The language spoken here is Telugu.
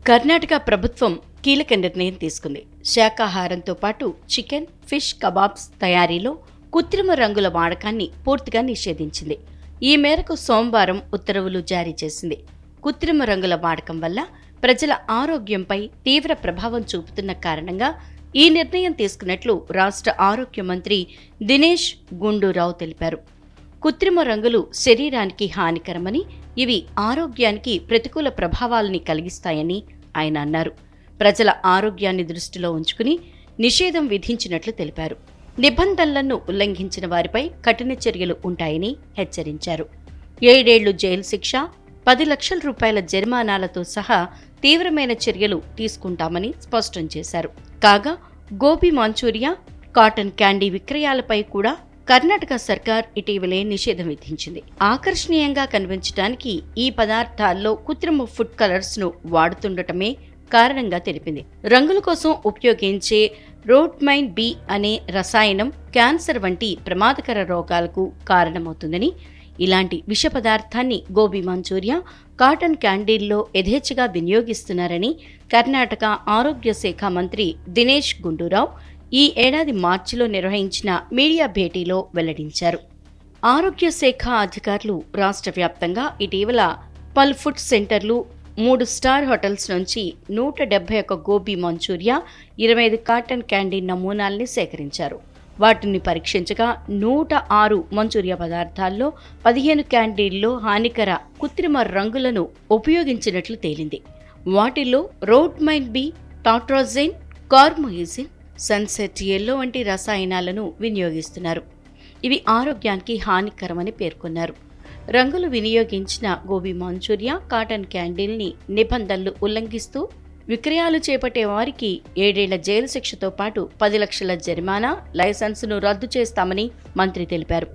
కర్ణాటక ప్రభుత్వం కీలక నిర్ణయం తీసుకుంది. శాకాహారంతో పాటు చికెన్, ఫిష్ కబాబ్స్ తయారీలో కృత్రిమ రంగుల వాడకాన్ని పూర్తిగా నిషేధించింది. ఈ మేరకు సోమవారం ఉత్తర్వులు జారీ చేసింది. కృత్రిమ రంగుల వాడకం వల్ల ప్రజల ఆరోగ్యంపై తీవ్ర ప్రభావం చూపుతున్న కారణంగా ఈ నిర్ణయం తీసుకున్నట్లు రాష్ట్ర ఆరోగ్య మంత్రి దినేష్ గుండూరావ్ తెలిపారు. కృత్రిమ రంగులు శరీరానికి హానికరమని, ఇవి ఆరోగ్యానికి ప్రతికూల ప్రభావాలని కలిగిస్తాయని ఆయన అన్నారు. ప్రజల ఆరోగ్యాన్ని దృష్టిలో ఉంచుకుని నిషేధం విధించినట్లు తెలిపారు. నిబంధనలను ఉల్లంఘించిన వారిపై కఠిన చర్యలు ఉంటాయని హెచ్చరించారు. 7 ఏళ్లు జైలు శిక్ష, 10 లక్షల రూపాయల జరిమానాలతో సహా తీవ్రమైన చర్యలు తీసుకుంటామని స్పష్టం చేశారు. కాగా గోబీ మంచూరియా, కాటన్ క్యాండీ విక్రయాలపై కూడా కర్ణాటక సర్కార్ ఇటీవలే నిషేధం విధించింది. ఆకర్షణీయంగా కనిపించడానికి ఈ పదార్థాల్లో కృత్రిమ ఫుడ్ కలర్స్ ను వాడుతుండటమే కారణంగా తెలిపింది. రంగుల కోసం ఉపయోగించే రోట్మైన్ బి అనే రసాయనం క్యాన్సర్ వంటి ప్రమాదకర రోగాలకు కారణమవుతుందని, ఇలాంటి విష పదార్థాన్ని గోబీ మంచూరియా, కాటన్ క్యాండీల్లో యథేచ్ఛగా వినియోగిస్తున్నారని కర్ణాటక ఆరోగ్య శాఖ మంత్రి దినేష్ గుండూరావ్ ఈ ఏడాది మార్చిలో నిర్వహించిన మీడియా భేటీలో వెల్లడించారు. ఆరోగ్య శాఖ అధికారులు రాష్ట్ర వ్యాప్తంగా ఇటీవల పలు ఫుడ్ సెంటర్లు, 3 స్టార్ హోటల్స్ నుంచి 171 గోబీ మంచూరియా, 25 కాటన్ క్యాండీ నమూనాల్ని సేకరించారు. వాటిని పరీక్షించగా 106 మంచూరియా పదార్థాల్లో 15 క్యాండీల్లో హానికర కృత్రిమ రంగులను ఉపయోగించినట్లు తేలింది. వాటిల్లో రోట్మైన్ బి, టాట్రాజైన్, కార్మోయిజిన్, సన్సెట్ ఎల్లో వంటి రసాయనాలను వినియోగిస్తున్నారు. ఇవి ఆరోగ్యానికి హానికరమని పేర్కొన్నారు. రంగులు వినియోగించిన గోబీ మంచూరియా, కాటన్ క్యాండీల్ని నిబంధనలు ఉల్లంఘిస్తూ విక్రయాలు చేపట్టే వారికి 7 ఏళ్ల జైలు శిక్షతో పాటు 10 లక్షల జరిమానా, లైసెన్సును రద్దు చేస్తామని మంత్రి తెలిపారు.